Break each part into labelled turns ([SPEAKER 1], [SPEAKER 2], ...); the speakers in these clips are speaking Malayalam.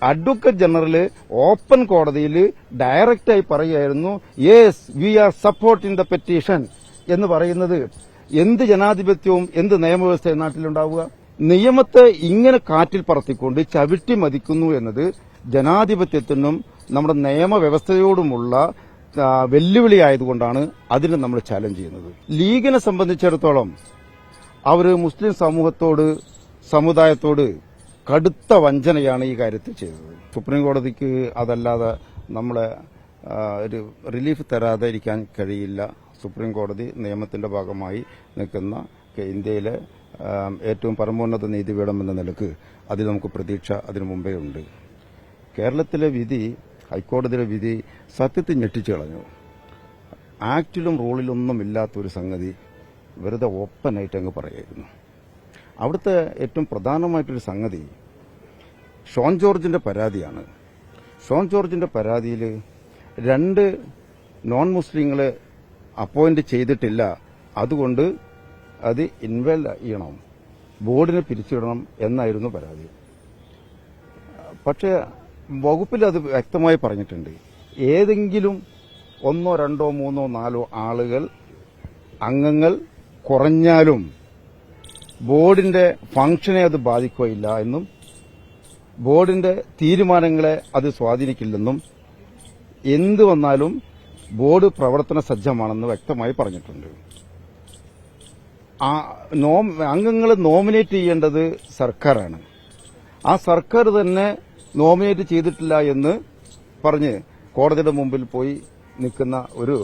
[SPEAKER 1] അഡ്വക്കേറ്റ് ജനറൽ ഓപ്പൺ കോടതിയിൽ ഡയറക്റ്റായി പറയുകയായിരുന്നു, yes we are supporting the petition എന്ന് പറയുന്നത് എന്ത് ജനാധിപത്യവും എന്ത് നിയമവ്യവസ്ഥയും നാട്ടിലുണ്ടാവുക? നിയമത്തെ ഇങ്ങനെ കാറ്റിൽ പറത്തിക്കൊണ്ട് ചവിട്ടി മതിക്കുന്നു എന്നത് ജനാധിപത്യത്തിനും നമ്മുടെ നിയമവ്യവസ്ഥയോടുമുള്ള വെല്ലുവിളിയായതുകൊണ്ടാണ് അതിനെ നമ്മൾ ചാലഞ്ച് ചെയ്യുന്നത്. ലീഗിനെ സംബന്ധിച്ചിടത്തോളം അവർ മുസ്ലിം സമുദായത്തോട് കടുത്ത വഞ്ചനയാണ് ഈ കാര്യത്തിൽ ചെയ്തത്. സുപ്രീം കോടതിക്ക് അതല്ലാതെ നമ്മളെ ഒരു റിലീഫ് തരാതെ ഇരിക്കാൻ കഴിയില്ല. സുപ്രീം കോടതി നിയമത്തിന്റെ ഭാഗമായി നിൽക്കുന്ന ഇന്ത്യയിലെ ഏറ്റവും പരമോന്നത നീതിപീഠം എന്ന നിലക്ക് അതിൽ നമുക്ക് പ്രതീക്ഷ അതിനു മുമ്പേ ഉണ്ട്. കേരളത്തിലെ വിധി, ഹൈക്കോടതിയിലെ വിധി സത്യത്തിൽ ഞെട്ടിച്ചു കളഞ്ഞു. ആക്ടിലും റൂളിലൊന്നും ഇല്ലാത്തൊരു സംഗതി വെറുതെ ഓപ്പണായിട്ട് അങ്ങ് പറയായിരുന്നു. അവിടുത്തെ ഏറ്റവും പ്രധാനമായിട്ടൊരു സംഗതി ഷോൺ ജോർജിന്റെ പരാതിയാണ്. ഷോൺ ജോർജിന്റെ പരാതിയിൽ 2 നോൺ മുസ്ലിങ്ങളെ അപ്പോയിന്റ് ചെയ്തിട്ടില്ല, അതുകൊണ്ട് അത് ഇൻവാൽവ് ചെയ്യണം, ബോർഡിനെ പിരിച്ചുവിടണം എന്നായിരുന്നു പരാതി. പക്ഷേ വകുപ്പിൽ അത് വ്യക്തമായി പറഞ്ഞിട്ടുണ്ട്. ഏതെങ്കിലും 1, 2, 3, 4 അംഗങ്ങൾ കുറഞ്ഞാലും ബോർഡിന്റെ ഫംഗ്ഷനെ അത് ബാധിക്കുകയില്ല എന്നും ബോർഡിന്റെ തീരുമാനങ്ങളെ അത് സ്വാധീനിക്കില്ലെന്നും എന്തു വന്നാലും ബോർഡ് പ്രവർത്തന സജ്ജമാണെന്ന് വ്യക്തമായി പറഞ്ഞിട്ടുണ്ട്. അംഗങ്ങളെ നോമിനേറ്റ് ചെയ്യേണ്ടത് സർക്കാരാണ്. ആ സർക്കാർ തന്നെ നോമിനേറ്റ് ചെയ്തിട്ടില്ല എന്ന് പറഞ്ഞ് കോടതിയുടെ മുമ്പിൽ പോയി നിൽക്കുന്ന ഒരു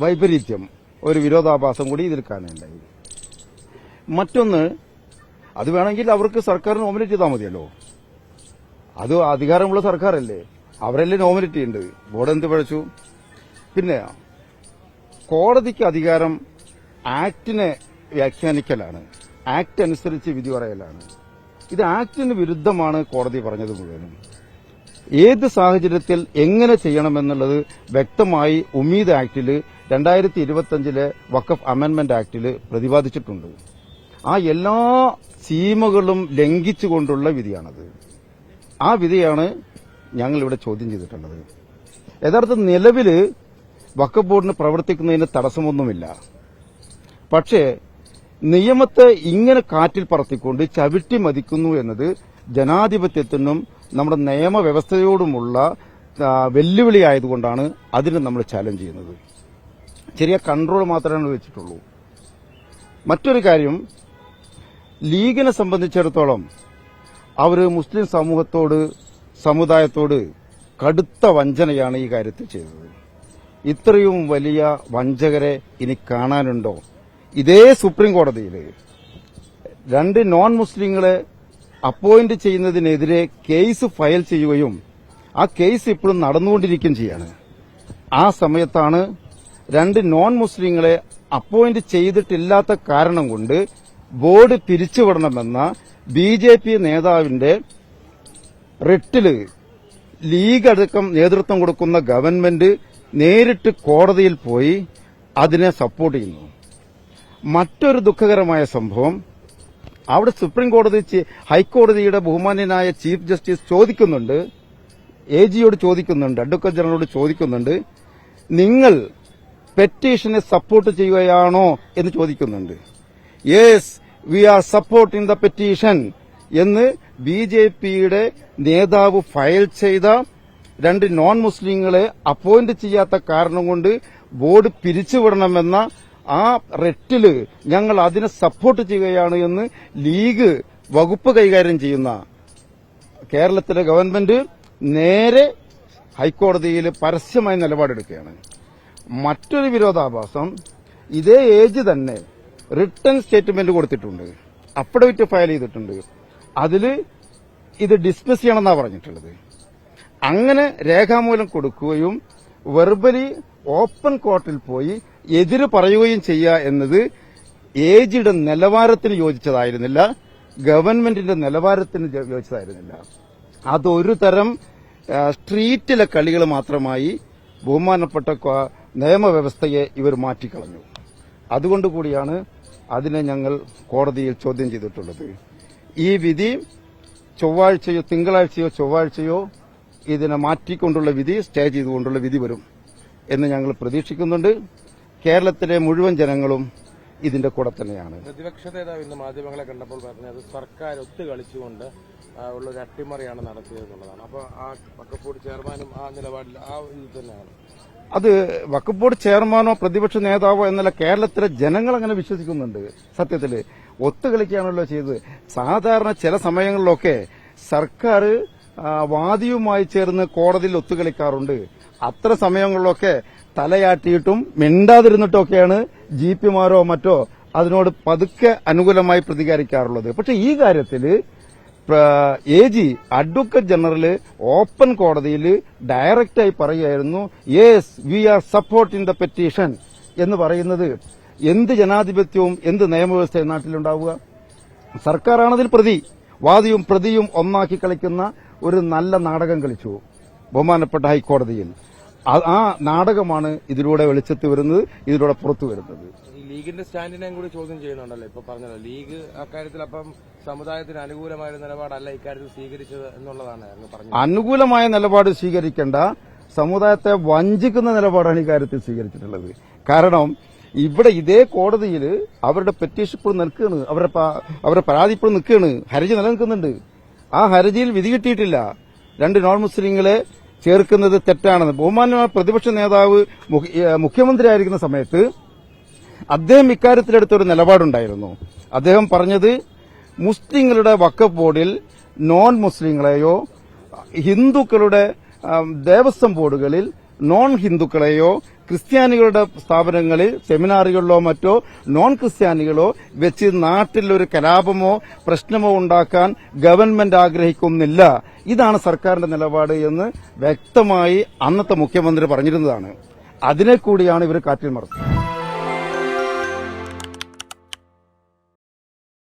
[SPEAKER 1] വൈപരീത്യം, ഒരു വിരോധാഭാസം കൂടി ഇതിൽ കാണുന്നുണ്ടായി. മറ്റൊന്ന്, അത് വേണമെങ്കിൽ അവർക്ക് സർക്കാർ നോമിനേറ്റ് ചെയ്താൽ മതിയല്ലോ. അത് അധികാരമുള്ള സർക്കാരല്ലേ, അവരല്ലേ നോമിനേറ്റ് ചെയ്യേണ്ടത്. ബോർഡ് എന്ത് പഴച്ചു? പിന്നെ കോടതിക്ക് അധികാരം ആക്ടിനെ വ്യാഖ്യാനിക്കലാണ്, ആക്ട് അനുസരിച്ച് വിധി പറയലാണ്. ഇത് ആക്ടിന് വിരുദ്ധമാണ് കോടതി പറഞ്ഞത് മുഴുവനും. ഏത് സാഹചര്യത്തിൽ എങ്ങനെ ചെയ്യണമെന്നുള്ളത് വ്യക്തമായി ഉമീദ് ആക്ടിൽ 2025 വഖഫ് അമെന്റ്മെന്റ് ആക്ടിൽ പ്രതിപാദിച്ചിട്ടുണ്ട്. ആ എല്ലാ സീമകളും ലംഘിച്ചുകൊണ്ടുള്ള വിധിയാണത്. ആ വിധിയാണ് ഞങ്ങളിവിടെ ചോദ്യം ചെയ്തിട്ടുള്ളത്. യഥാർത്ഥ നിലവിൽ വഖഫ് ബോർഡിന് പ്രവർത്തിക്കുന്നതിന് തടസ്സമൊന്നുമില്ല. പക്ഷേ നിയമത്തെ ഇങ്ങനെ കാറ്റിൽ പറത്തിക്കൊണ്ട് ചവിട്ടി മതിക്കുന്നു എന്നത് ജനാധിപത്യത്തിനും നമ്മുടെ നിയമവ്യവസ്ഥയോടുമുള്ള വെല്ലുവിളിയായതുകൊണ്ടാണ് അതിനെ നമ്മൾ ചാലഞ്ച് ചെയ്യുന്നത്. ചെറിയ കൺട്രോൾ മാത്രമേ വെച്ചിട്ടുള്ളൂ. മറ്റൊരു കാര്യം, ലീഗിനെ സംബന്ധിച്ചിടത്തോളം അവർ മുസ്ലിം സമുദായത്തോട് കടുത്ത വഞ്ചനയാണ് ഈ കാര്യത്തിൽ ചെയ്തത്. ഇത്രയും വലിയ വഞ്ചകരെ ഇനി കാണാനുണ്ടോ? ഇതേ സുപ്രീം കോടതിയിൽ 2 നോൺ മുസ്ലിങ്ങളെ അപ്പോയിന്റ് ചെയ്യുന്നതിനെതിരെ കേസ് ഫയൽ ചെയ്യുകയും ആ കേസ് ഇപ്പോഴും നടന്നുകൊണ്ടിരിക്കുകയും ചെയ്യാണ്. ആ സമയത്താണ് 2 നോൺ മുസ്ലിങ്ങളെ അപ്പോയിന്റ് ചെയ്തിട്ടില്ലാത്ത കാരണം കൊണ്ട് ബോർഡ് പിരിച്ചുവിടണമെന്ന BJP നേതാവിന്റെ റിട്ടില് ലീഗ് അടക്കം നേതൃത്വം കൊടുക്കുന്ന ഗവൺമെന്റ് നേരിട്ട് കോടതിയിൽ പോയി അതിനെ സപ്പോർട്ട് ചെയ്യുന്നു. മറ്റൊരു ദുഃഖകരമായ സംഭവം, അവിടെ സുപ്രീം കോടതി ഹൈക്കോടതിയുടെ ബഹുമാന്യനായ ചീഫ് ജസ്റ്റിസ് ചോദിക്കുന്നുണ്ട്, AGയോട് ചോദിക്കുന്നുണ്ട്, അഡ്വക്കേറ്റ് ജനറലോട് ചോദിക്കുന്നുണ്ട്, നിങ്ങൾ പെറ്റീഷനെ സപ്പോർട്ട് ചെയ്യുകയാണോ എന്ന് ചോദിക്കുന്നുണ്ട്. Yes we are supporting the petition എന്ന് BJPയുടെ നേതാവ് ഫയൽ ചെയ്ത 2 നോൺ മുസ്ലിങ്ങളെ അപ്പോയിന്റ് ചെയ്യാത്ത കാരണം കൊണ്ട് ബോർഡ് പിരിച്ചുവിടണമെന്ന ആ റെറ്റില് ഞങ്ങൾ അതിനെ സപ്പോർട്ട് ചെയ്യുകയാണ് എന്ന് ലീഗ് വകുപ്പ് കൈകാര്യം ചെയ്യുന്ന കേരളത്തിലെ ഗവൺമെന്റ് നേരെ ഹൈക്കോടതിയിൽ പരസ്യമായി നിലപാടെടുക്കുകയാണ്. മറ്റൊരു വിരോധാഭാസം, ഇതേ ഏജ് തന്നെ റിട്ടൺ സ്റ്റേറ്റ്മെന്റ് കൊടുത്തിട്ടുണ്ട്, അഫിഡവിറ്റ് ഫയൽ ചെയ്തിട്ടുണ്ട്. അതിൽ ഇത് ഡിസ്മിസ് ചെയ്യണമെന്നാണ് പറഞ്ഞിട്ടുള്ളത്. അങ്ങനെ രേഖാമൂലം കൊടുക്കുകയും വെർബലി ഓപ്പൺ കോർട്ടിൽ പോയി എതിര് പറയുകയും ചെയ്യുക എന്നത് ഏജിയുടെ നിലവാരത്തിന് യോജിച്ചതായിരുന്നില്ല, ഗവൺമെന്റിന്റെ നിലവാരത്തിന് യോജിച്ചതായിരുന്നില്ല. അതൊരു തരം സ്ട്രീറ്റിലെ കളികൾ മാത്രമായി ബഹുമാനപ്പെട്ട നിയമവ്യവസ്ഥയെ ഇവർ മാറ്റിക്കളഞ്ഞു. അതുകൊണ്ടുകൂടിയാണ് അതിനെ ഞങ്ങൾ കോടതിയിൽ ചോദ്യം ചെയ്തിട്ടുള്ളത്. ഈ വിധി ചൊവ്വാഴ്ചയോ തിങ്കളാഴ്ചയോ ചൊവ്വാഴ്ചയോ ഇതിനെ മാറ്റിക്കൊണ്ടുള്ള വിധി, സ്റ്റേ ചെയ്തുകൊണ്ടുള്ള വിധി വരും എന്ന് ഞങ്ങൾ പ്രതീക്ഷിക്കുന്നുണ്ട്. കേരളത്തിലെ മുഴുവൻ ജനങ്ങളും ഇതിന്റെ കൂടെ തന്നെയാണ്.
[SPEAKER 2] പ്രതിപക്ഷ നേതാവ് ഇന്ന് മാധ്യമങ്ങളെ കണ്ടപ്പോൾ പറഞ്ഞത് സർക്കാർ ഒത്തുകളിച്ചുകൊണ്ട് ഉള്ളൊരു അട്ടിമറിയാണ് നടത്തിയതെന്നുള്ളതാണ്. അപ്പോൾ ആ വഖഫ് ബോർഡ് ചെയർമാനും ആ നിലപാടിൽ ആ ഇത് തന്നെയാണ്.
[SPEAKER 1] അത് വഖഫ് ബോർഡ് ചെയർമാനോ പ്രതിപക്ഷ നേതാവോ എന്നല്ല, കേരളത്തിലെ ജനങ്ങൾ അങ്ങനെ വിശ്വസിക്കുന്നുണ്ട്. സത്യത്തില് ഒത്തുകളിക്കാണല്ലോ ചെയ്തത്. സാധാരണ ചില സമയങ്ങളിലൊക്കെ സർക്കാർ വാദിയുമായി ചേർന്ന് കോടതിയിൽ ഒത്തുകളിക്കാറുണ്ട്. അത്ര സമയങ്ങളിലൊക്കെ തലയാട്ടിയിട്ടും മിണ്ടാതിരുന്നിട്ടൊക്കെയാണ് ജിപിമാരോ മറ്റോ അതിനോട് പതുക്കെ അനുകൂലമായി പ്രതികരിക്കാറുള്ളത്. പക്ഷെ ഈ കാര്യത്തിൽ AG അഡ്വക്കേറ്റ് ജനറൽ ഓപ്പൺ കോടതിയിൽ ഡയറക്റ്റായി പറയുകയായിരുന്നു, yes we are supporting the petition എന്ന് പറയുന്നത് എന്ത് ജനാധിപത്യവും എന്ത് നിയമവ്യവസ്ഥയും നാട്ടിലുണ്ടാവുക? സർക്കാരാണതിൽ പ്രതി. വാദിയും പ്രതിയും ഒന്നാക്കി കളിക്കുന്ന ഒരു നല്ല നാടകം കളിച്ചു ബഹുമാനപ്പെട്ട ഹൈക്കോടതിയിൽ. ആ നാടകമാണ് ഇതിലൂടെ വെളിച്ചത്ത് വരുന്നത്, ഇതിലൂടെ പുറത്തു വരുന്നത്.
[SPEAKER 2] ഈ ലീഗിന്റെ സ്റ്റാൻഡിനെയും കൂടി ചോദ്യം ചെയ്യുന്നുണ്ടല്ലോ. ഇപ്പൊ പറഞ്ഞല്ലോ ലീഗ് അക്കാര്യത്തിൽ അപ്പം സമുദായത്തിന് അനുകൂലമായ നിലപാടല്ല ഇക്കാര്യത്തിൽ സ്വീകരിച്ചത് എന്നുള്ളതാണ് പറഞ്ഞത്.
[SPEAKER 1] അനുകൂലമായ നിലപാട് സ്വീകരിക്കേണ്ട, സമുദായത്തെ വഞ്ചിക്കുന്ന നിലപാടാണ് ഇക്കാര്യത്തിൽ സ്വീകരിച്ചിട്ടുള്ളത്. കാരണം ഇവിടെ ഇതേ കോടതിയിൽ അവരുടെ പെറ്റീഷൻ ഇപ്പോൾ നിൽക്കുകയാണ്, അവരുടെ പരാതി ഇപ്പോൾ നിൽക്കുകയാണ്, ഹർജി നിലനിൽക്കുന്നുണ്ട്. ആ ഹർജിയിൽ വിധി കിട്ടിയിട്ടില്ല. 2 നോൺ മുസ്ലിങ്ങളെ ചേർക്കുന്നത് തെറ്റാണെന്ന് ബഹുമാന്യമായ പ്രതിപക്ഷ നേതാവ് മുഖ്യമന്ത്രിയായിരിക്കുന്ന സമയത്ത് അദ്ദേഹം ഇക്കാര്യത്തിലെടുത്തൊരു നിലപാടുണ്ടായിരുന്നു. അദ്ദേഹം പറഞ്ഞത് മുസ്ലിങ്ങളുടെ വഖഫ് ബോർഡിൽ നോൺ മുസ്ലിങ്ങളെയോ ഹിന്ദുക്കളുടെ ദേവസ്വം ബോർഡുകളിൽ നോൺ ഹിന്ദുക്കളെയോ ക്രിസ്ത്യാനികളുടെ സ്ഥാപനങ്ങളിൽ സെമിനാറുകളിലോ മറ്റോ നോൺ ക്രിസ്ത്യാനികളോ വെച്ച് നാട്ടിലൊരു കലാപമോ പ്രശ്നമോ ഉണ്ടാക്കാൻ ഗവൺമെന്റ് ആഗ്രഹിക്കുന്നില്ല. ഇതാണ് സർക്കാരിന്റെ നിലപാട് എന്ന് വ്യക്തമായി അന്നത്തെ മുഖ്യമന്ത്രി പറഞ്ഞിരുന്നതാണ്. അതിനെ കൂടിയാണ് ഇവർ കാറ്റിൽ മറച്ചത്.